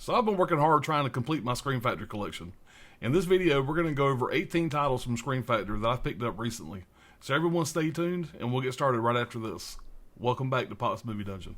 So I've been working hard trying to complete my Scream Factory collection. In this video, we're going to go over 18 titles from Scream Factory that I've picked up recently. So everyone stay tuned, and we'll get started right after this. Welcome back to Pop's Movie Dungeon.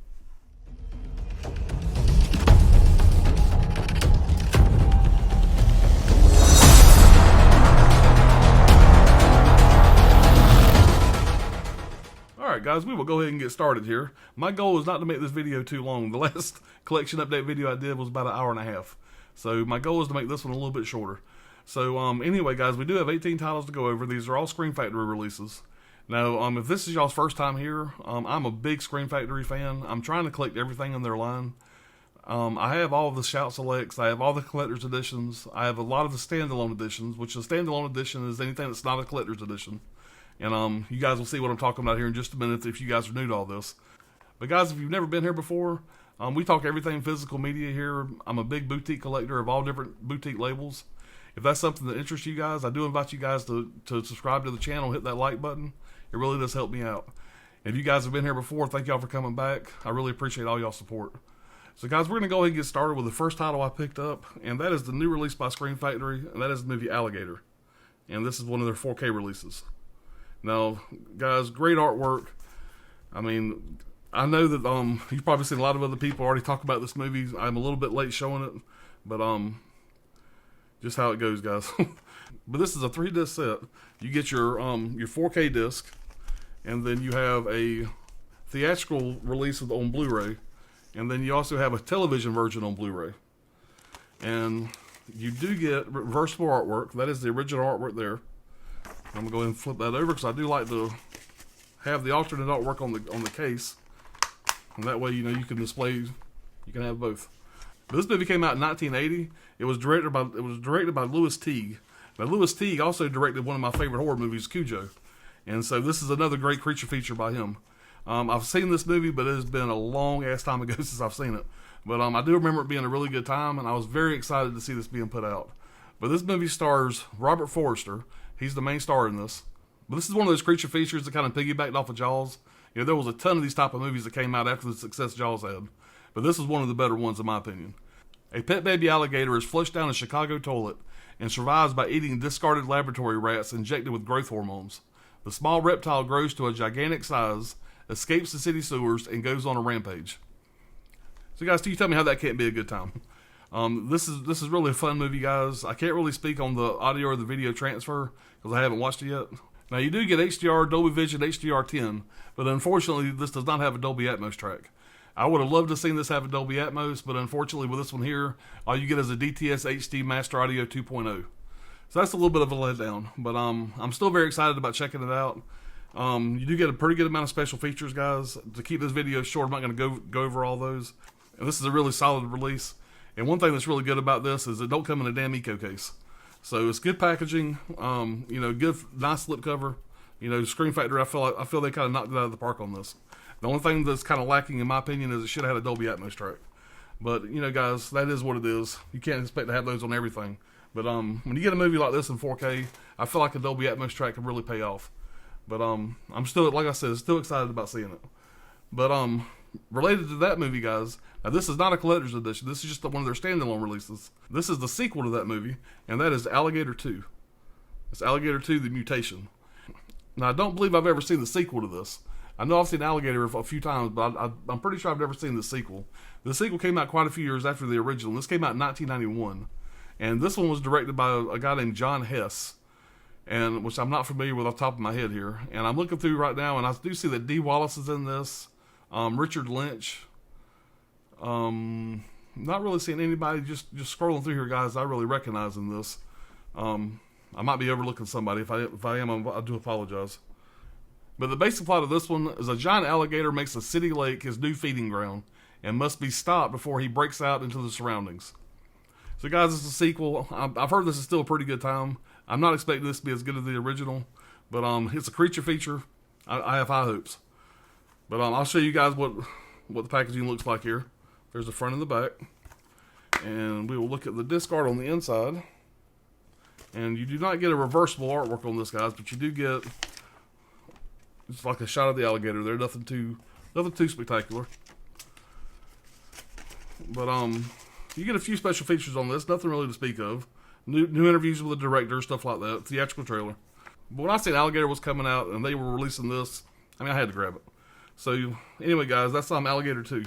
Alright guys, we will go ahead and get started here. My goal is not to make this video too long. The last collection update video I did was about an hour and a half. So my goal is to make this one a little bit shorter. So anyway guys, we do have 18 titles to go over. These are all Scream Factory releases. Now if this is y'all's first time here, I'm a big Scream Factory fan. I'm trying to collect everything in their line. I have all of the Shout Selects. I have all the collector's editions. I have a lot of the standalone editions, which the standalone edition is anything that's not a collector's edition. And you guys will see what I'm talking about here in just a minute if you guys are new to all this. But guys, if you've never been here before, we talk everything physical media here. I'm a big boutique collector of all different boutique labels. If that's something that interests you guys, I do invite you guys to subscribe to the channel, hit that like button. It really does help me out. If you guys have been here before, thank y'all for coming back. I really appreciate all y'all's support. So guys, we're going to go ahead and get started with the first title I picked up, and that is the new release by Scream Factory, and that is the movie Alligator. And this is one of their 4K releases. Now, guys, great artwork. I mean, I know that you've probably seen a lot of other people already talk about this movie. I'm a little bit late showing it, but just how it goes, guys. But this is a 3-disc set. You get your 4K disc, and then you have a theatrical release on Blu-ray, and then you also have a television version on Blu-ray. And you do get reversible artwork. That is the original artwork there. I'm gonna go ahead and flip that over because I do like to have the alternate artwork on the case, and that way you can display, you can have both. But this movie came out in 1980. It was directed by Louis Teague. Now Louis Teague also directed one of my favorite horror movies, Cujo, and so this is another great creature feature by him. I've seen this movie, but it has been a long ass time ago since I've seen it. But I do remember it being a really good time, and I was very excited to see this being put out. But this movie stars Robert Forster. He's the main star in this. But this is one of those creature features that kind of piggybacked off of Jaws. There was a ton of these type of movies that came out after the success Jaws had. But this is one of the better ones in my opinion. A pet baby alligator is flushed down a Chicago toilet and survives by eating discarded laboratory rats injected with growth hormones. The small reptile grows to a gigantic size, escapes the city sewers, and goes on a rampage. So guys, can you tell me how that can't be a good time? This is really a fun movie, guys. I can't really speak on the audio or the video transfer because I haven't watched it yet. Now, you do get HDR, Dolby Vision, HDR10, but unfortunately, this does not have a Dolby Atmos track. I would have loved to have seen this have a Dolby Atmos, but unfortunately, with this one here, all you get is a DTS HD Master Audio 2.0. So that's a little bit of a letdown, but I'm still very excited about checking it out. You do get a pretty good amount of special features, guys. To keep this video short, I'm not going to go over all those. And this is a really solid release. And one thing that's really good about this is it don't come in a damn eco case. So it's good packaging, good, nice slipcover. Scream Factory, I feel they kind of knocked it out of the park on this. The only thing that's kind of lacking, in my opinion, is it should have had a Dolby Atmos track. But, guys, that is what it is. You can't expect to have those on everything. But when you get a movie like this in 4K, I feel like a Dolby Atmos track can really pay off. But I'm still, like I said, still excited about seeing it. But related to that movie, guys, now this is not a collector's edition. This is just one of their standalone releases. This is the sequel to that movie, and that is Alligator 2. It's Alligator 2: The Mutation. Now, I don't believe I've ever seen the sequel to this. I know I've seen Alligator a few times, but I'm pretty sure I've never seen the sequel. The sequel came out quite a few years after the original. This came out in 1991, and this one was directed by a guy named John Hess, and which I'm not familiar with off the top of my head here. And I'm looking through right now, and I do see that Dee Wallace is in this. Richard Lynch. Not really seeing anybody. Just scrolling through here, guys. I really recognize in this. I might be overlooking somebody. If I am, I do apologize. But the basic plot of this one is a giant alligator makes a city lake his new feeding ground and must be stopped before he breaks out into the surroundings. So, guys, this is a sequel. I've heard this is still a pretty good time. I'm not expecting this to be as good as the original, but it's a creature feature. I have high hopes. But I'll show you guys what the packaging looks like here. There's the front and the back. And we will look at the disc art on the inside. And you do not get a reversible artwork on this, guys, but you do get just like a shot of the alligator there. Nothing too spectacular. But You get a few special features on this, nothing really to speak of. New interviews with the director, stuff like that. Theatrical trailer. But when I seen Alligator was coming out and they were releasing this, I mean, I had to grab it. So, anyway, guys, that's Alligator 2.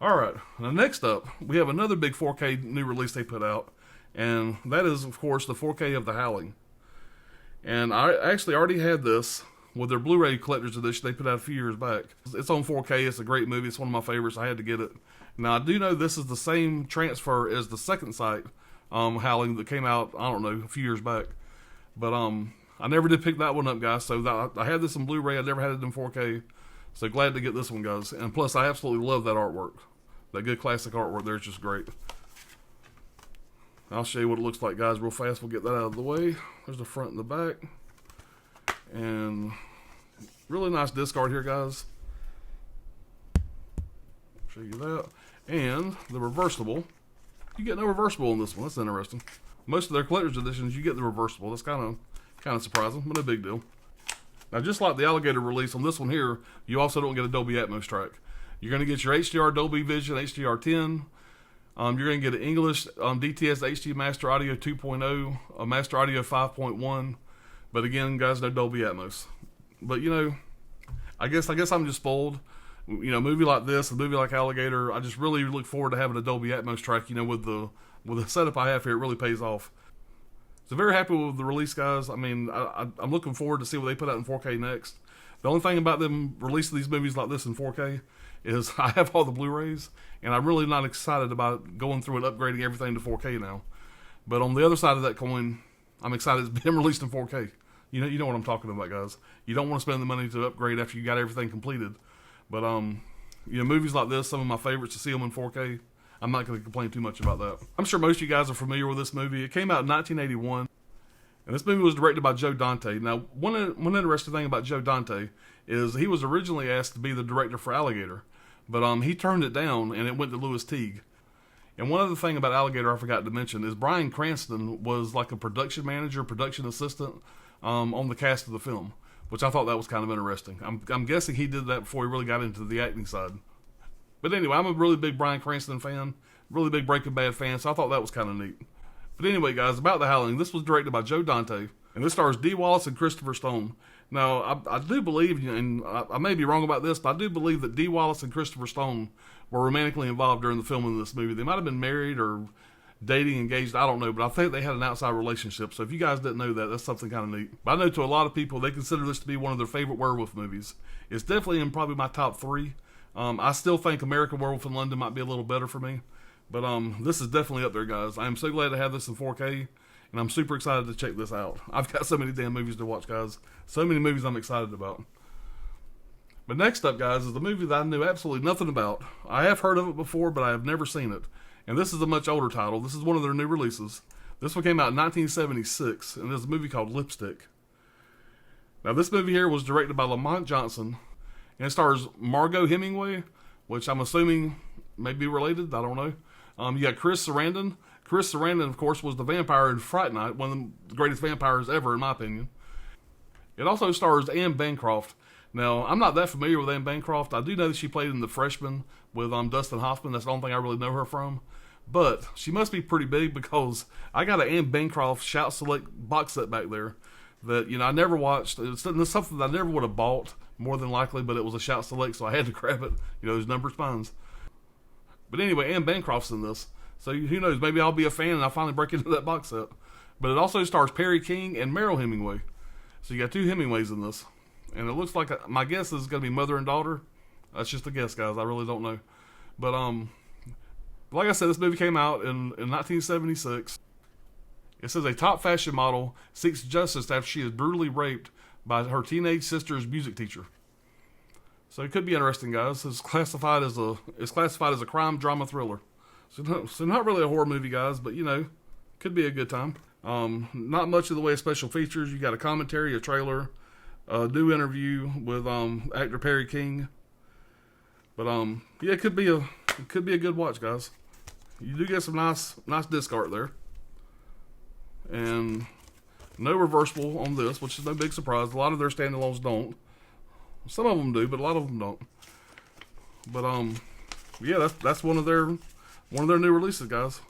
Alright, now next up, we have another big 4K new release they put out. And that is, of course, the 4K of The Howling. And I actually already had this with their Blu-ray Collector's Edition they put out a few years back. It's on 4K. It's a great movie. It's one of my favorites. I had to get it. Now, I do know this is the same transfer as the second sight, Howling, that came out, I don't know, a few years back. But I never did pick that one up, guys. So I had this in Blu-ray. I never had it in 4K. So glad to get this one, guys. And plus, I absolutely love that artwork. That good classic artwork there is just great. I'll show you what it looks like, guys, real fast. We'll get that out of the way. There's the front and the back. And really nice disc art here, guys. Show you that. And the reversible. You get no reversible on this one. That's interesting. Most of their collector's editions, you get the reversible. That's kind of surprising, but no big deal. Now, just like the Alligator release on this one here, you also don't get a Dolby Atmos track. You're going to get your HDR Dolby Vision, HDR10. You're going to get an English DTS HD Master Audio 2.0, a Master Audio 5.1. But again, guys, no Dolby Atmos. But, you know, I guess I'm just spoiled. You know, a movie like this, a movie like Alligator, I just really look forward to having a Dolby Atmos track. You know, with the setup I have here, it really pays off. So very happy with the release, guys. I mean, I'm looking forward to see what they put out in 4K next. The only thing about them releasing these movies like this in 4K is I have all the Blu-rays, and I'm really not excited about going through and upgrading everything to 4K now. But on the other side of that coin, I'm excited it's been released in 4K. You know what I'm talking about, guys. You don't want to spend the money to upgrade after you got everything completed. But you know, movies like this, some of my favorites, to see them in 4K. I'm not going to complain too much about that. I'm sure most of you guys are familiar with this movie. It came out in 1981, and this movie was directed by Joe Dante. Now, one interesting thing about Joe Dante is he was originally asked to be the director for Alligator, but he turned it down, and it went to Louis Teague. And one other thing about Alligator I forgot to mention is Bryan Cranston was like a production manager, production assistant on the cast of the film, which I thought that was kind of interesting. I'm guessing he did that before he really got into the acting side. But anyway, I'm a really big Bryan Cranston fan, really big Breaking Bad fan, so I thought that was kind of neat. But anyway, guys, about The Howling, this was directed by Joe Dante, and this stars Dee Wallace and Christopher Stone. Now, I do believe, and I may be wrong about this, but I do believe that Dee Wallace and Christopher Stone were romantically involved during the filming of this movie. They might have been married or dating, engaged, I don't know, but I think they had an outside relationship. So if you guys didn't know that, that's something kind of neat. But I know to a lot of people, they consider this to be one of their favorite werewolf movies. It's definitely in probably my top 3. I still think American Werewolf in London might be a little better for me. But this is definitely up there, guys. I am so glad to have this in 4K, and I'm super excited to check this out. I've got so many damn movies to watch, guys. So many movies I'm excited about. But next up, guys, is the movie that I knew absolutely nothing about. I have heard of it before, but I have never seen it. And this is a much older title. This is one of their new releases. This one came out in 1976, and it's a movie called Lipstick. Now, this movie here was directed by Lamont Johnson, and it stars Margot Hemingway, which I'm assuming may be related. I don't know. You got Chris Sarandon. Chris Sarandon, of course, was the vampire in Fright Night, one of the greatest vampires ever, in my opinion. It also stars Anne Bancroft. Now, I'm not that familiar with Anne Bancroft. I do know that she played in The Freshman with Dustin Hoffman. That's the only thing I really know her from. But she must be pretty big, because I got an Anne Bancroft Shout Select box set back there that, you know, I never watched. It's something that I never would have bought, more than likely, but it was a Shout Select, so I had to grab it. You know, those number spines. But anyway, Anne Bancroft's in this. So who knows, maybe I'll be a fan and I'll finally break into that box set. But it also stars Perry King and Meryl Hemingway. So you got 2 Hemingways in this. And it looks like, my guess is going to be mother and daughter. That's just a guess, guys. I really don't know. But like I said, this movie came out in 1976. It says a top fashion model seeks justice after she is brutally raped by her teenage sister's music teacher. So it could be interesting, guys. It's classified as a crime drama thriller. So not really a horror movie, guys, but you know, could be a good time. Not much in the way of special features. You got a commentary, a trailer, a new interview with actor Perry King. But yeah, it could be a good watch, guys. You do get some nice disc art there, and no reversible on this, which is no big surprise. A lot of their standalones don't. Some of them do, but a lot of them don't. But yeah, that's one of their one of their new releases, guys.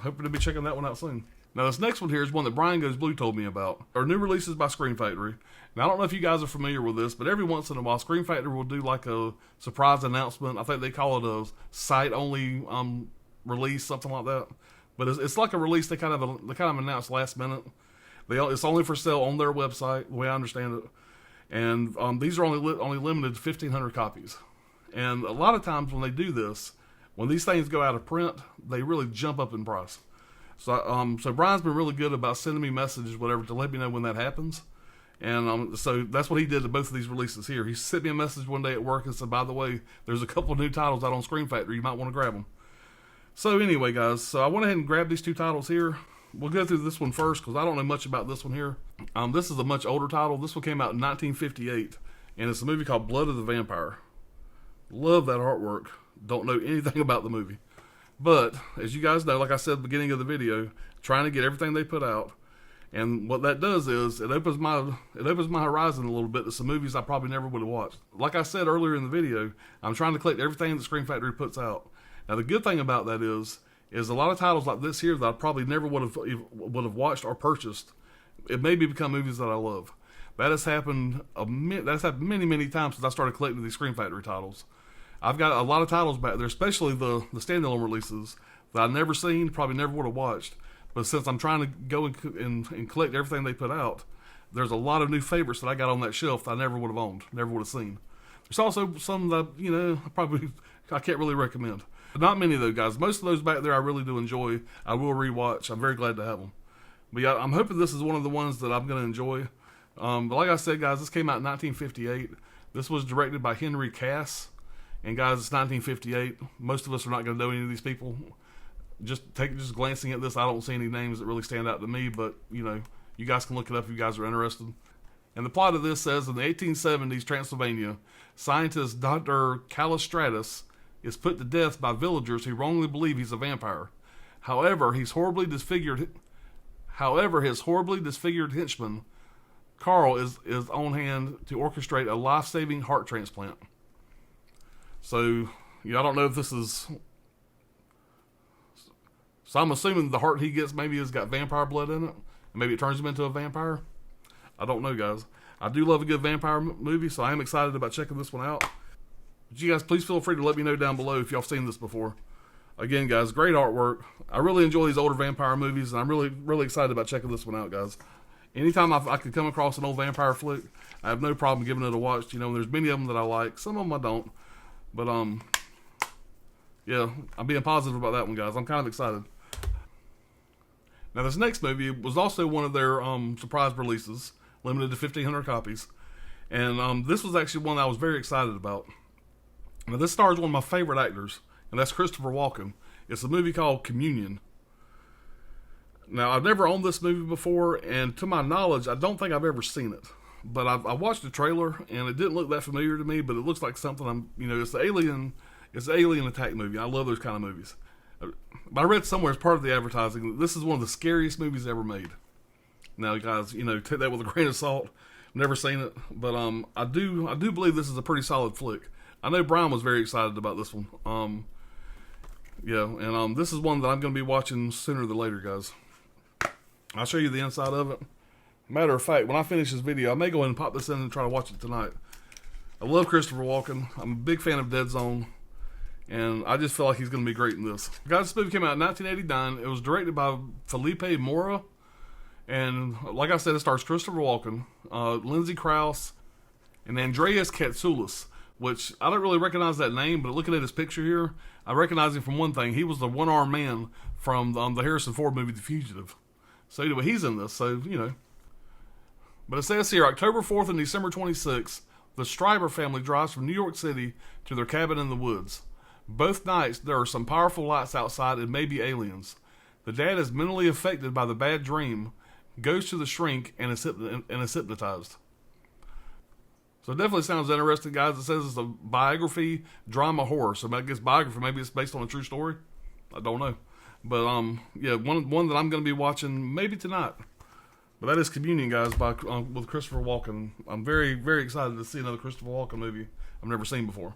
Hoping to be checking that one out soon. Now, this next one here is one that Brian Goes Blue told me about. Our new releases by Scream Factory. Now, I don't know if you guys are familiar with this, but every once in a while, Scream Factory will do like a surprise announcement. I think they call it a site-only release, something like that. But it's like a release they kind of announce last minute. It's only for sale on their website, the way I understand it. And these are only limited to 1,500 copies. And a lot of times when they do this, when these things go out of print, they really jump up in price. So Brian's been really good about sending me messages, whatever, to let me know when that happens. And so that's what he did to both of these releases here. He sent me a message one day at work and said, by the way, there's a couple of new titles out on Scream Factory. You might want to grab them. So anyway, guys, so I went ahead and grabbed these two titles here. We'll go through this one first because I don't know much about this one here. This is a much older title. This one came out in 1958, and it's a movie called Blood of the Vampire. Love that artwork. Don't know anything about the movie. But, as you guys know, like I said at the beginning of the video, trying to get everything they put out. And what that does is, it opens my horizon a little bit to some movies I probably never would have watched. Like I said earlier in the video, I'm trying to collect everything that Scream Factory puts out. Now, the good thing about that is a lot of titles like this here that I probably never would have watched or purchased, it made me become movies that I love. That has happened many, many times since I started collecting these Scream Factory titles. I've got a lot of titles back there, especially the standalone releases that I've never seen, probably never would have watched. But since I'm trying to go and collect everything they put out, there's a lot of new favorites that I got on that shelf that I never would have owned, never would have seen. There's also some that, I can't really recommend. But not many of those, guys. Most of those back there I really do enjoy. I will rewatch. I'm very glad to have them. But yeah, I'm hoping this is one of the ones that I'm going to enjoy. But like I said, guys, this came out in 1958. This was directed by Henry Cass. And guys, it's 1958. Most of us are not going to know any of these people. Just glancing at this, I don't see any names that really stand out to me. But, you guys can look it up if you guys are interested. And the plot of this says, in the 1870s Transylvania, scientist Dr. Callistratus is put to death by villagers who wrongly believe he's a vampire. However, his horribly disfigured henchman, Carl, is on hand to orchestrate a life-saving heart transplant. So, I don't know if this is... So I'm assuming the heart he gets maybe has got vampire blood in it. Maybe it turns him into a vampire. I don't know, guys. I do love a good vampire movie, so I am excited about checking this one out. But you guys, please feel free to let me know down below if y'all have seen this before. Again, guys, great artwork. I really enjoy these older vampire movies, and I'm really, really excited about checking this one out, guys. Anytime I could come across an old vampire flick, I have no problem giving it a watch. There's many of them that I like. Some of them I don't. But, yeah, I'm being positive about that one, guys. I'm kind of excited. Now, this next movie was also one of their surprise releases, limited to 1,500 copies. And this was actually one that I was very excited about. Now, this stars one of my favorite actors, and that's Christopher Walken. It's a movie called Communion. Now, I've never owned this movie before, and to my knowledge, I don't think I've ever seen it. But I watched the trailer, and it didn't look that familiar to me, but it looks like something it's the alien attack movie. I love those kind of movies. But I read somewhere as part of the advertising, this is one of the scariest movies ever made. Now, guys, take that with a grain of salt. I've never seen it, but I do believe this is a pretty solid flick. I know Brian was very excited about this one. This is one that I'm going to be watching sooner than later, guys. I'll show you the inside of it. Matter of fact, when I finish this video, I may go ahead and pop this in and try to watch it tonight. I love Christopher Walken. I'm a big fan of Dead Zone. And I just feel like he's going to be great in this. Guys, this movie came out in 1989. It was directed by Felipe Mora. And like I said, it stars Christopher Walken, Lindsay Krause, and Andreas Katsoulis, which I don't really recognize that name, but looking at his picture here, I recognize him from one thing. He was the one-armed man from the Harrison Ford movie, The Fugitive. So anyway, he's in this, so, But it says here, October 4th and December 26th, the Stryber family drives from New York City to their cabin in the woods. Both nights, there are some powerful lights outside and maybe aliens. The dad is mentally affected by the bad dream, goes to the shrink, and is hypnotized. So it definitely sounds interesting, guys. It says it's a biography, drama, horror. So I guess biography, maybe it's based on a true story. I don't know. But, one that I'm going to be watching maybe tonight. But that is Communion, guys, with Christopher Walken. I'm very, very excited to see another Christopher Walken movie I've never seen before.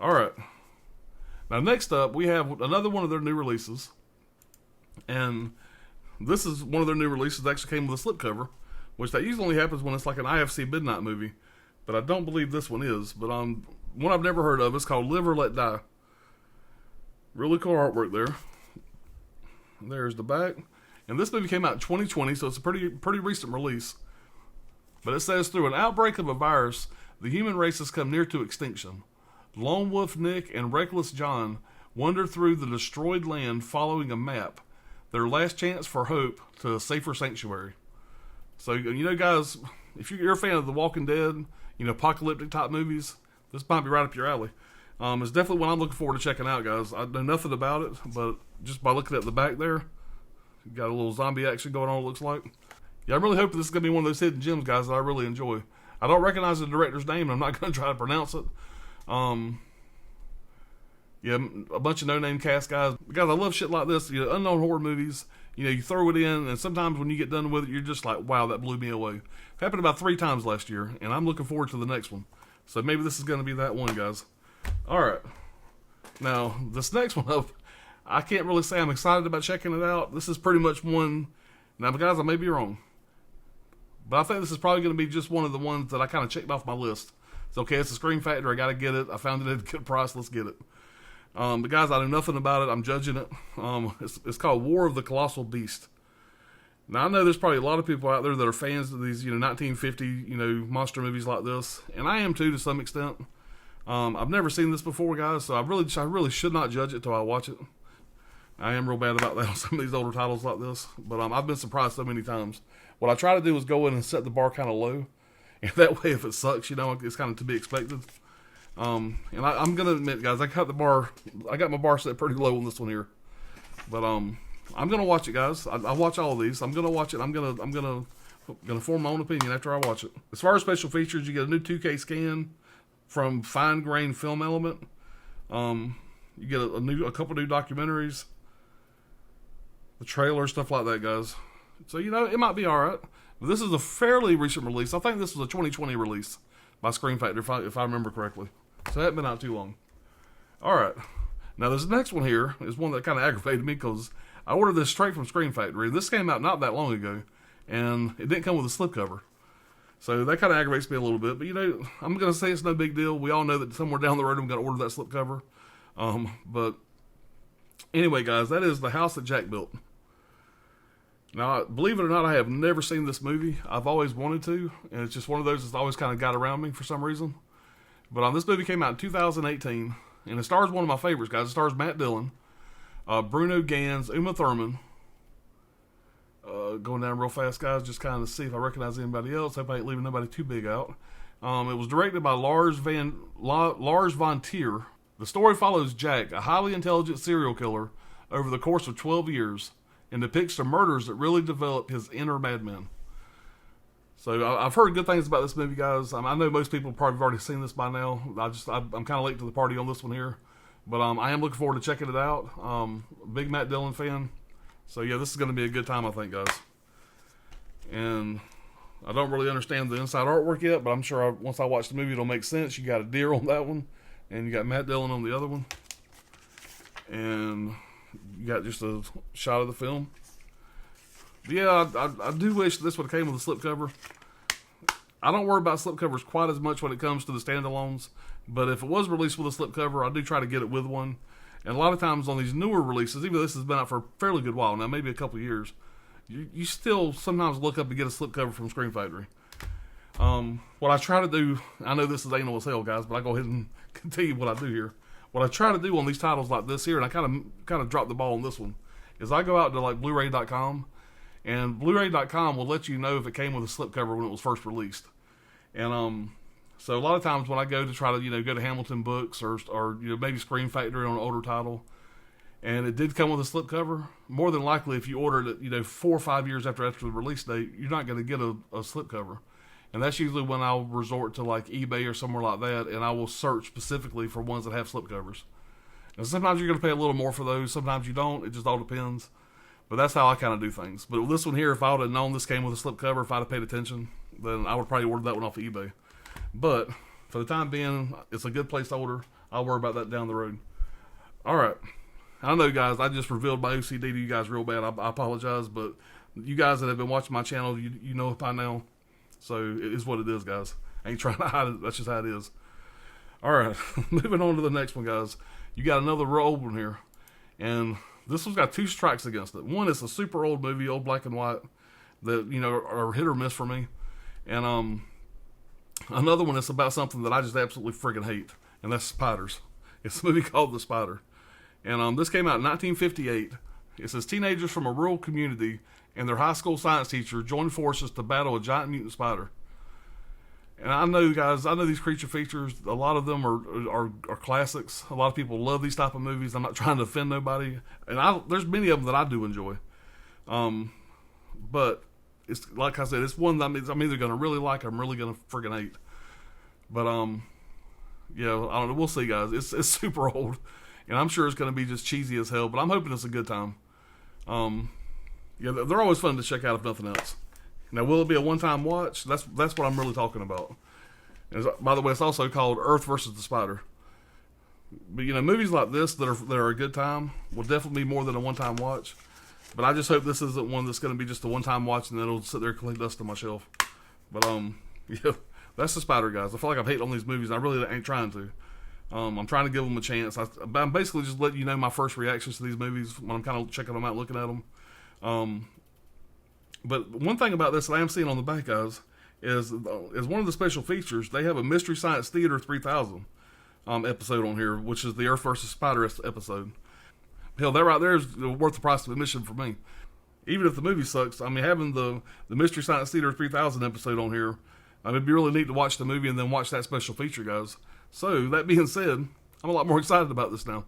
All right. Now, next up, we have another one of their new releases. And this is one of their new releases that actually came with a slipcover, which that usually only happens when it's like an IFC Midnight movie. But I don't believe this one is. But one I've never heard of is called Live or Let Die. Really cool artwork there. There's the back. And this movie came out in 2020, so it's a pretty recent release. But it says, through an outbreak of a virus, the human race has come near to extinction. Lone Wolf Nick and Reckless John wander through the destroyed land following a map, their last chance for hope to a safer sanctuary. So, you know, guys, if you're a fan of The Walking Dead, you know, apocalyptic type movies, this might be right up your alley. It's definitely one I'm looking forward to checking out, guys. I know nothing about it, but just by looking at the back there, you got a little zombie action going on, it looks like. Yeah, I'm really hoping this is going to be one of those hidden gems, guys, that I really enjoy. I don't recognize the director's name, and I'm not going to try to pronounce it. Yeah, a bunch of no-name cast guys. Guys, I love shit like this. You know, unknown horror movies. You know, you throw it in, and sometimes when you get done with it, you're just like, wow, that blew me away. It happened about 3 times last year, and I'm looking forward to the next one. So maybe this is going to be that one, guys. All right. Now, this next one up, I can't really say I'm excited about checking it out. This is pretty much one. Now, guys, I may be wrong, but I think this is probably going to be just one of the ones that I kind of checked off my list. It's okay. It's a Scream Factor. I got to get it. I found it at a good price. Let's get it. But guys, I know nothing about it. I'm judging it. It's called War of the Colossal Beast. Now, I know there's probably a lot of people out there that are fans of these, 1950, monster movies like this, and I am too to some extent. I've never seen this before, guys, so I really should not judge it till I watch it. I am real bad about that on some of these older titles like this, but I've been surprised so many times. What I try to do is go in and set the bar kind of low, and that way, if it sucks, it's kind of to be expected. And I'm gonna admit, guys, I got my bar set pretty low on this one here, but I'm gonna watch it, guys. I watch all of these. I'm gonna watch it. I'm gonna form my own opinion after I watch it. As far as special features, you get a new 2K scan from Fine Grain Film Element. You get a couple new documentaries, the trailer, stuff like that, guys. So it might be all right. But this is a fairly recent release. I think this was a 2020 release by Scream Factor, if I remember correctly. So it hasn't been out too long. All right. Now, this next one here is one that kind of aggravated me because I ordered this straight from Scream Factory. This came out not that long ago, and it didn't come with a slipcover. So that kind of aggravates me a little bit. But, I'm going to say it's no big deal. We all know that somewhere down the road I'm going to order that slipcover. But anyway, guys, that is The House that Jack Built. Now, believe it or not, I have never seen this movie. I've always wanted to, and it's just one of those that's always kind of got around me for some reason. But this movie came out in 2018, and it stars one of my favorites, guys. It stars Matt Dillon, Bruno Ganz, Uma Thurman. Going down real fast, guys, just kind of see if I recognize anybody else. Hope I ain't leaving nobody too big out. It was directed by Lars von Trier. The story follows Jack, a highly intelligent serial killer, over the course of 12 years, and depicts the murders that really developed his inner madman. So I've heard good things about this movie, guys. I know most people probably have already seen this by now. I'm kind of late to the party on this one here, but I am looking forward to checking it out. Big Matt Dillon fan. So yeah, this is going to be a good time, I think, guys. And I don't really understand the inside artwork yet, but I'm sure once I watch the movie, it'll make sense. You got a deer on that one, and you got Matt Dillon on the other one, and you got just a shot of the film. But yeah, I do wish this would have came with a slipcover. I don't worry about slipcovers quite as much when it comes to the standalones, but if it was released with a slipcover, I do try to get it with one. And a lot of times on these newer releases, even though this has been out for a fairly good while now, maybe a couple of years, you still sometimes look up and get a slipcover from Scream Factory. What I try to do, I know this is anal as hell, guys, but I go ahead and continue what I do here. What I try to do on these titles like this here, and I kind of dropped the ball on this one, is I go out to like Blu-ray.com, and Blu-ray.com will let you know if it came with a slipcover when it was first released. And so a lot of times when I go to try to go to Hamilton Books or maybe Scream Factory on an older title, and it did come with a slipcover, more than likely if you ordered it 4 or 5 years after the release date, you're not going to get a slipcover. And that's usually when I'll resort to like eBay or somewhere like that, and I will search specifically for ones that have slipcovers. And sometimes you're going to pay a little more for those, sometimes you don't. It just all depends. But that's how I kind of do things. But with this one here, if I would have known this came with a slipcover, if I'd have paid attention, then I would probably order that one off of eBay. But for the time being, it's a good placeholder. I'll worry about that down the road. All right. I know, guys, I just revealed my OCD to you guys real bad. I apologize, but you guys that have been watching my channel, you know it by now. So it is what it is, guys. I ain't trying to hide it. That's just how it is. All right. Moving on to the next one, guys. You got another real old one here. And this one's got 2 strikes against it. One is a super old movie, old black and white, that, you know, are hit or miss for me. And another one is about something that I just absolutely freaking hate, and that's spiders. It's a movie called The Spider. And this came out in 1958. It says teenagers from a rural community and their high school science teacher join forces to battle a giant mutant spider. And I know, guys, I know these creature features, a lot of them are classics. A lot of people love these type of movies. I'm not trying to offend nobody. And there's many of them that I do enjoy. But it's like I said, it's one that I'm either going to really like or I'm really going to friggin' hate. But, yeah, I don't know. We'll see, guys. It's super old. And I'm sure it's going to be just cheesy as hell, but I'm hoping it's a good time. Yeah, they're always fun to check out if nothing else. Now, will it be a one-time watch? That's what I'm really talking about. And by the way, it's also called Earth versus the Spider. But, you know, movies like this that are a good time will definitely be more than a one-time watch. But I just hope this isn't one that's going to be just a one-time watch and then it'll sit there and collect dust on my shelf. But, yeah, that's The Spider, guys. I feel like I'm hating on these movies, and I really ain't trying to. I'm trying to give them a chance. I'm basically just letting you know my first reactions to these movies when I'm kind of checking them out, looking at them. But one thing about this that I am seeing on the back, guys, is one of the special features. They have a Mystery Science Theater 3000 episode on here, which is the Earth versus Spider episode. Hell, that right there is worth the price of admission for me. Even if the movie sucks, I mean, having the Mystery Science Theater 3000 episode on here, it'd be really neat to watch the movie and then watch that special feature, guys. So, that being said, I'm a lot more excited about this now.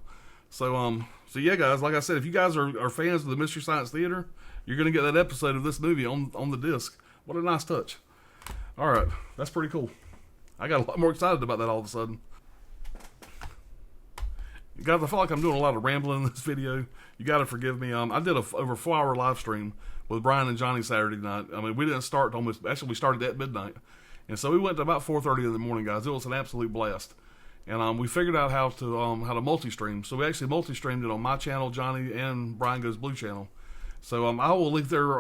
So yeah, guys, like I said, if you guys are fans of the Mystery Science Theater, you're going to get that episode of this movie on the disc. What a nice touch. All right, that's pretty cool. I got a lot more excited about that all of a sudden. Guys, I feel like I'm doing a lot of rambling in this video. You got to forgive me. I did over 4-hour live stream with Brian and Johnnie Saturday night. I mean, we didn't start actually we started at midnight. And so we went to about 4:30 in the morning, guys. It was an absolute blast. And we figured out how to multi-stream. So we actually multi-streamed it on my channel, Johnnie, and Brian Goes Blue channel. So I will link their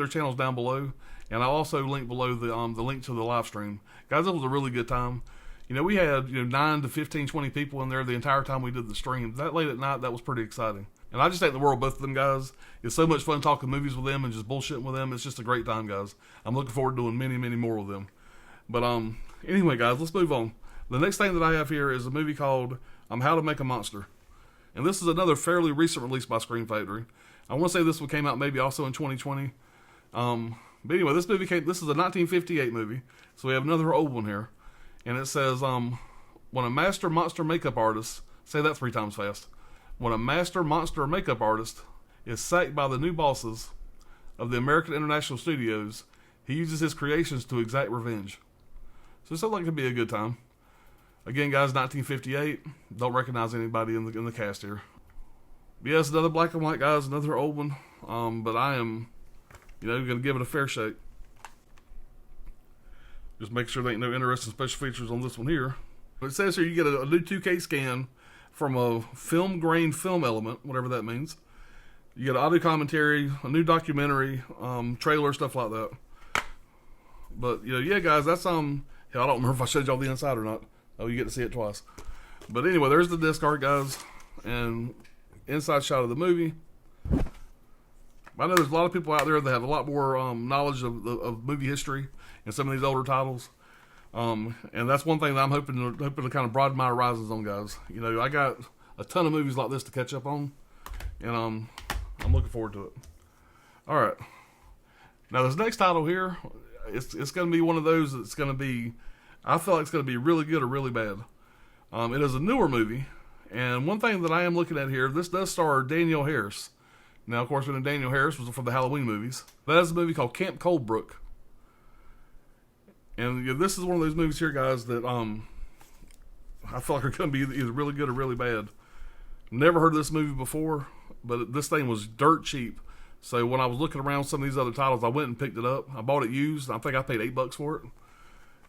channels down below, and I'll also link below the link to the live stream. Guys, it was a really good time. You know, we had 9 to 15, 20 people in there the entire time we did the stream. That late at night, that was pretty exciting. And I just thank the world, both of them guys. It's so much fun talking movies with them and just bullshitting with them. It's just a great time, guys. I'm looking forward to doing many, many more with them. But anyway, guys, let's move on. The next thing that I have here is a movie called How to Make a Monster. And this is another fairly recent release by Screen Factory. I want to say this one came out maybe also in 2020. But anyway, this is a 1958 movie. So we have another old one here. And it says, when a master monster makeup artist, say that 3 times fast. When a master monster makeup artist is sacked by the new bosses of the American International Studios, he uses his creations to exact revenge. So it sounds like it could be a good time. Again, guys, 1958. Don't recognize anybody in the cast here. But yeah, it's another black and white, guys, another old one. But I am, going to give it a fair shake. Just make sure there ain't no interesting special features on this one here. It says here you get a new 2K scan from a film grain film element, whatever that means. You get audio commentary, a new documentary, trailer, stuff like that. But yeah, guys, that's hell, I don't remember if I showed y'all the inside or not. Oh, you get to see it twice. But anyway, there's the disc art, guys, and inside shot of the movie. I know there's a lot of people out there that have a lot more knowledge of movie history and some of these older titles. And that's one thing that I'm hoping to kind of broaden my horizons on, guys. I got a ton of movies like this to catch up on, and I'm looking forward to it. All right. Now this next title here, it's going to be one of those that's going to be, I feel like it's going to be really good or really bad. It is a newer movie, and one thing that I am looking at here, this does star Danielle Harris. Now, of course, we know Danielle Harris was from the Halloween movies. That is a movie called Camp Coldbrook. And this is one of those movies here, guys, that I feel like are going to be either really good or really bad. Never heard of this movie before, but this thing was dirt cheap. So when I was looking around some of these other titles, I went and picked it up. I bought it used. I think I paid $8 for it.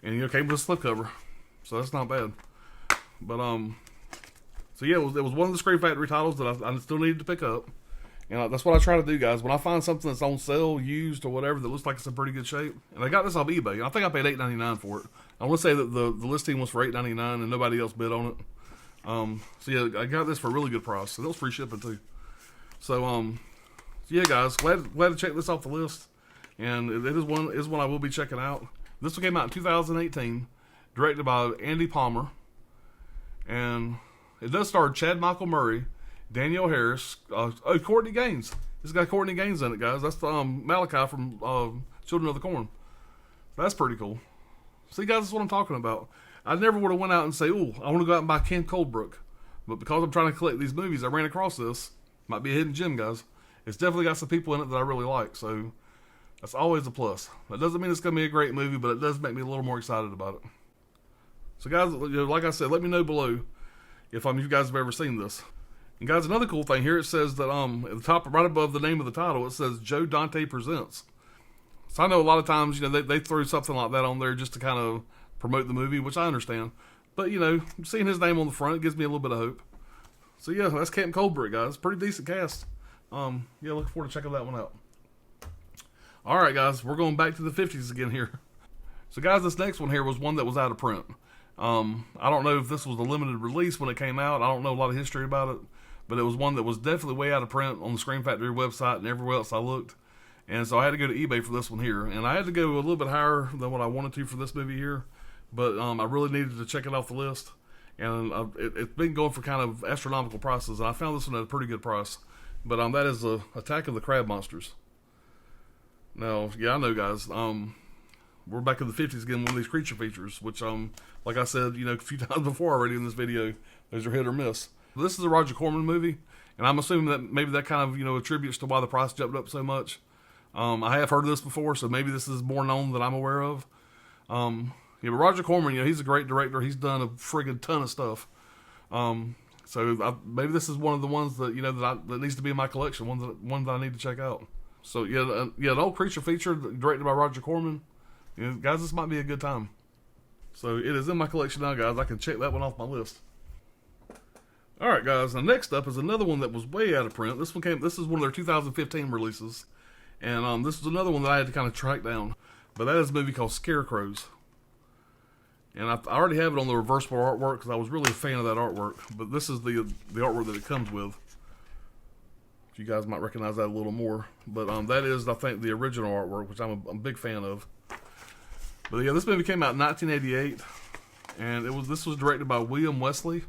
And it came with a slipcover. So that's not bad. But So yeah, it was one of the Scream Factory titles that I still needed to pick up. And that's what I try to do, guys. When I find something that's on sale, used or whatever, that looks like it's in pretty good shape, and I got this off eBay, and I think I paid $8.99 for it. I want to say that the listing was for $8.99, and nobody else bid on it. So yeah, I got this for a really good price. So that was free shipping too. So yeah, guys, glad to check this off the list, and it is one I will be checking out. This one came out in 2018, directed by Andy Palmer, and it does star Chad Michael Murray, Danielle Harris, Courtney Gaines. It's got Courtney Gaines in it, guys. That's Malachi from Children of the Corn. That's pretty cool. See, guys, that's what I'm talking about. I never would have went out and say, "Ooh, I want to go out and buy Ken Coldbrook," but because I'm trying to collect these movies, I ran across this. Might be a hidden gem, guys. It's definitely got some people in it that I really like, so that's always a plus. That doesn't mean it's going to be a great movie, but it does make me a little more excited about it. So, guys, like I said, let me know below if you guys have ever seen this. And guys, another cool thing here, it says that at the top, right above the name of the title, it says Joe Dante Presents. So I know a lot of times, they throw something like that on there just to kind of promote the movie, which I understand. But, seeing his name on the front, it gives me a little bit of hope. So yeah, that's Captain Coldbrook, guys. Pretty decent cast. Yeah, looking forward to checking that one out. Alright, guys, we're going back to the 50s again here. So guys, this next one here was one that was out of print. I don't know if this was a limited release when it came out. I don't know a lot of history about it. But it was one that was definitely way out of print on the Scream Factory website and everywhere else I looked. And so I had to go to eBay for this one here. And I had to go a little bit higher than what I wanted to for this movie here. But I really needed to check it off the list. And it's been going for kind of astronomical prices. And I found this one at a pretty good price. But that is Attack of the Crab Monsters. Now, yeah, I know, guys. We're back in the 50s again, one of these creature features. Which, like I said, a few times before already in this video, those are hit or miss. This is a Roger Corman movie, and I'm assuming that maybe that kind of, attributes to why the price jumped up so much. I have heard of this before, so maybe this is more known than I'm aware of. But Roger Corman, he's a great director. He's done a friggin' ton of stuff. So maybe this is one of the ones that, that needs to be in my collection, one that I need to check out. So, yeah, an old creature feature directed by Roger Corman. Guys, this might be a good time. So, it is in my collection now, guys. I can check that one off my list. Alright, guys, now next up is another one that was way out of print. This is one of their 2015 releases. And this is another one that I had to kind of track down. But that is a movie called Scarecrows. And I already have it on the reversible artwork because I was really a fan of that artwork. But this is the artwork that it comes with. You guys might recognize that a little more. But that is, I think, the original artwork, which I'm a big fan of. But yeah, this movie came out in 1988. And this was directed by William Wesley.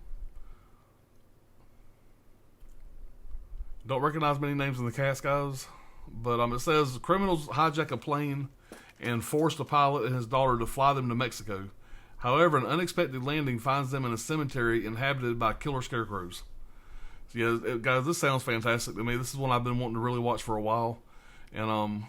Don't recognize many names in the cast, guys. But it says criminals hijack a plane and force the pilot and his daughter to fly them to Mexico. However, an unexpected landing finds them in a cemetery inhabited by killer scarecrows. So yeah, guys, this sounds fantastic to me. This is one I've been wanting to really watch for a while. And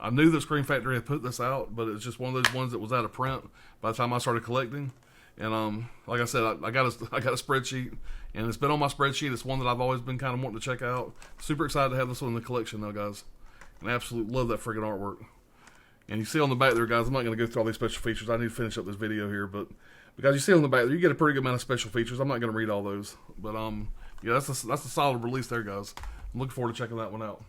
I knew the Scream Factory had put this out, but it's just one of those ones that was out of print by the time I started collecting. And like I said, I got a spreadsheet, and it's been on my spreadsheet. It's one that I've always been kind of wanting to check out. Super excited to have this one in the collection, though, guys. And I absolutely love that freaking artwork. And you see on the back there, guys, I'm not going to go through all these special features. I need to finish up this video here, but because you see on the back there, you get a pretty good amount of special features. I'm not going to read all those, but yeah, that's a solid release there, guys. I'm looking forward to checking that one out.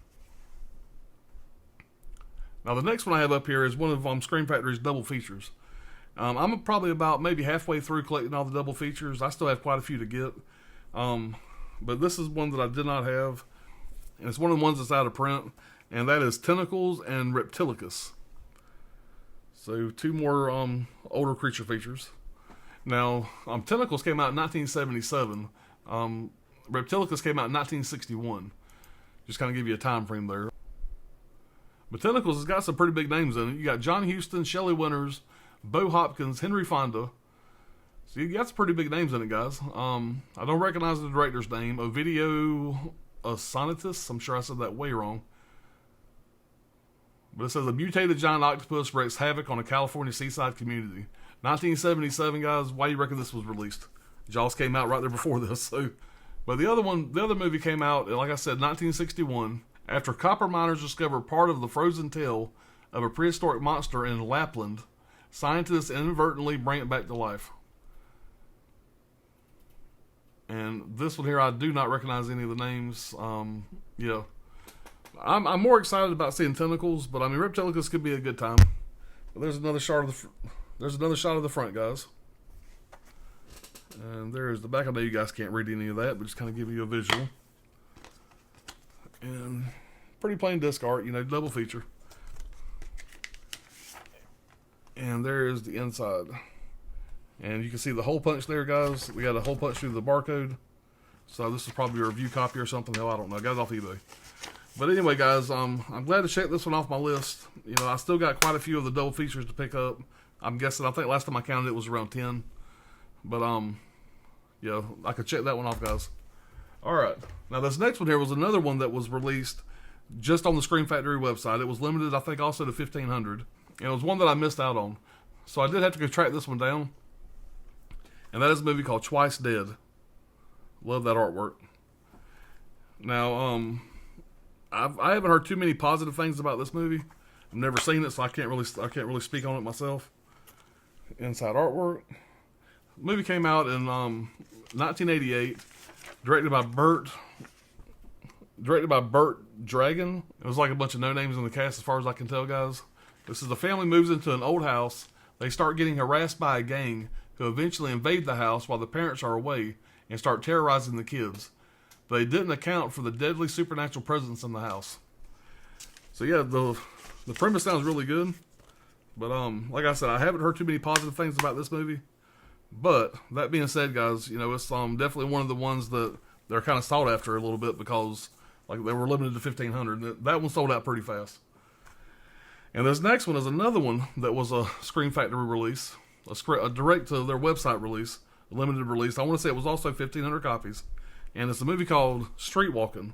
Now, the next one I have up here is one of Scream Factory's double features. I'm probably about maybe halfway through collecting all the double features. I still have quite a few to get. But this is one that I did not have. And it's one of the ones that's out of print. And that is Tentacles and Reptilicus. So, two more older creature features. Now, Tentacles came out in 1977. Reptilicus came out in 1961. Just kind of give you a time frame there. But Tentacles has got some pretty big names in it. You got John Huston, Shelley Winters, Bo Hopkins, Henry Fonda. So you got some pretty big names in it, guys. I don't recognize the director's name. Ovidio Sonitus. I'm sure I said that way wrong. But it says a mutated giant octopus wreaks havoc on a California seaside community. 1977, guys. Why do you reckon this was released? Jaws came out right there before this. So, but the other movie came out, like I said, 1961. After copper miners discover part of the frozen tail of a prehistoric monster in Lapland, scientists inadvertently bring it back to life. And this one here, I do not recognize any of the names. Yeah. I'm more excited about seeing Tentacles, but I mean, Reptilicus could be a good time. But there's another shot of the front, guys. And there's the back. I know you guys can't read any of that, but just kind of give you a visual. And pretty plain disc art, you know, double feature. And there is the inside. And you can see the hole punch there, guys. We got a hole punch through the barcode. So this is probably a review copy or something. Hell, I don't know. I got it off eBay. But anyway, guys, I'm glad to check this one off my list. You know, I still got quite a few of the double features to pick up. I'm guessing, I think last time I counted it was around 10. But, yeah, I could check that one off, guys. Alright. Now, this next one here was another one that was released just on the Scream Factory website. It was limited, I think, also to 1,500. And it was one that I missed out on. So I did have to go track this one down. And that is a movie called Twice Dead. Love that artwork. Now, I haven't heard too many positive things about this movie. I've never seen it, so I can't really speak on it myself. Inside artwork. The movie came out in 1988, directed by Burt Dragon. It was like a bunch of no names in the cast, as far as I can tell, guys. This is a family moves into an old house. They start getting harassed by a gang who eventually invade the house while the parents are away and start terrorizing the kids. They didn't account for the deadly supernatural presence in the house. So yeah, the premise sounds really good. But like I said, I haven't heard too many positive things about this movie. But that being said, guys, you know, it's definitely one of the ones that they're kind of sought after a little bit because like they were limited to 1,500. That one sold out pretty fast. And this next one is another one that was a Scream Factory release, a direct to their website release, a limited release. I want to say it was also 1,500 copies. And it's a movie called Streetwalking,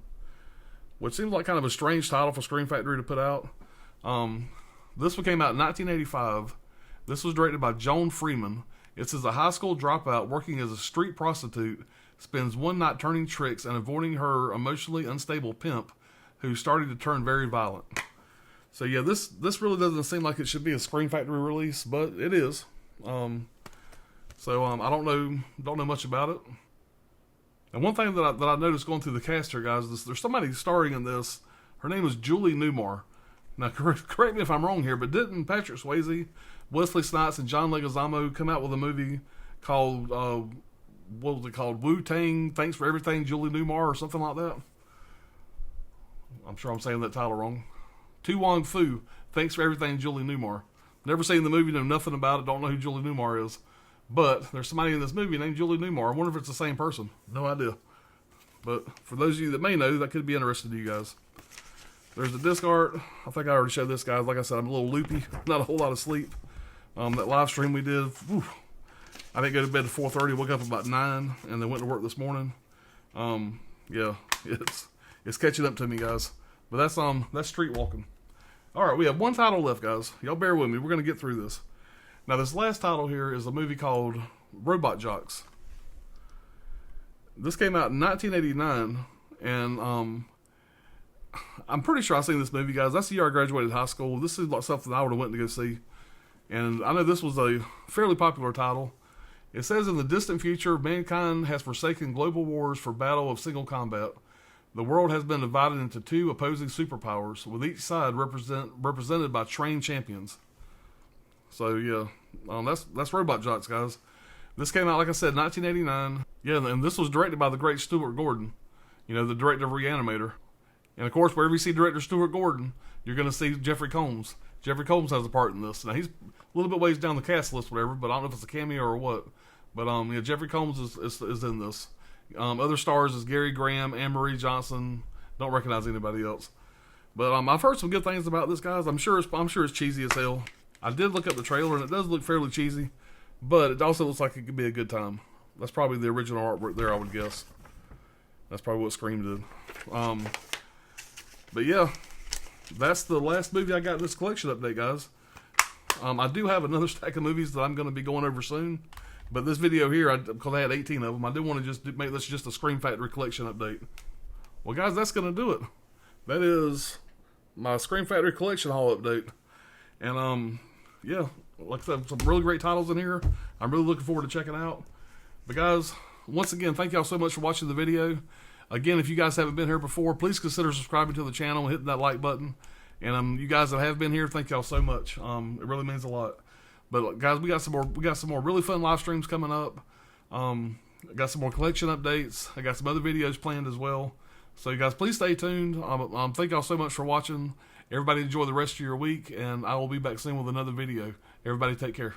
which seems like kind of a strange title for Scream Factory to put out. This one came out in 1985. This was directed by Joan Freeman. It says a high school dropout working as a street prostitute spends one night turning tricks and avoiding her emotionally unstable pimp who's starting to turn very violent. So yeah, this really doesn't seem like it should be a Scream Factory release, but it is. I don't know much about it. And one thing that I noticed going through the cast here, guys, is there's somebody starring in this. Her name is Julie Newmar. Now, correct me if I'm wrong here, but didn't Patrick Swayze, Wesley Snipes, and John Leguizamo come out with a movie called, what was it called? Wu-Tang, Thanks for Everything, Julie Newmar, or something like that? I'm sure I'm saying that title wrong. Tu Wong Fu, Thanks for Everything, Julie Newmar. Never seen the movie, know nothing about it, don't know who Julie Newmar is. But there's somebody in this movie named Julie Newmar. I wonder if it's the same person. No idea. But for those of you that may know, that could be interesting to you guys. There's the disc art. I think I already showed this, guys. Like I said, I'm a little loopy. Not a whole lot of sleep. That live stream we did, whew, I didn't go to bed at 4:30. Woke up about 9 and then went to work this morning. Yeah, it's catching up to me, guys. But that's Streetwalking. All right, we have one title left, guys. Y'all bear with me. We're going to get through this. Now, this last title here is a movie called Robot Jocks. This came out in 1989, and I'm pretty sure I've seen this movie, guys. That's the year I graduated high school. This is like something I would have went to go see. And I know this was a fairly popular title. It says, in the distant future, mankind has forsaken global wars for battle of single combat. The world has been divided into two opposing superpowers, with each side represented by trained champions. So yeah, that's Robot Jocks, guys. This came out, like I said, 1989. Yeah, and this was directed by the great Stuart Gordon, you know, the director of Reanimator. And of course, wherever you see director Stuart Gordon, you're going to see Jeffrey Combs. Jeffrey Combs has a part in this. Now he's a little bit ways down the cast list, whatever, but I don't know if it's a cameo or what. But yeah, Jeffrey Combs is in this. Other stars is Gary Graham, Anne-Marie Johnson. Don't recognize anybody else. But I've heard some good things about this, guys. I'm sure it's cheesy as hell. I did look up the trailer, and it does look fairly cheesy, but it also looks like it could be a good time. That's probably the original artwork there, I would guess. That's probably what Scream did. But yeah, that's the last movie I got in this collection update, guys. I do have another stack of movies that I'm going to be going over soon, but this video here, because I had 18 of them, I did want to just make this just a Scream Factory collection update. Well, guys, that's going to do it. That is my Scream Factory collection haul update. And yeah, like I said, some really great titles in here. I'm really looking forward to checking out. But guys, once again, thank y'all so much for watching the video. Again, if you guys haven't been here before, please consider subscribing to the channel and hitting that like button. And you guys that have been here, thank y'all so much. It really means a lot. But guys, we got some more really fun live streams coming up. I got some more collection updates. I got some other videos planned as well. So you guys, please stay tuned. Thank y'all so much for watching. Everybody enjoy the rest of your week, and I will be back soon with another video. Everybody take care.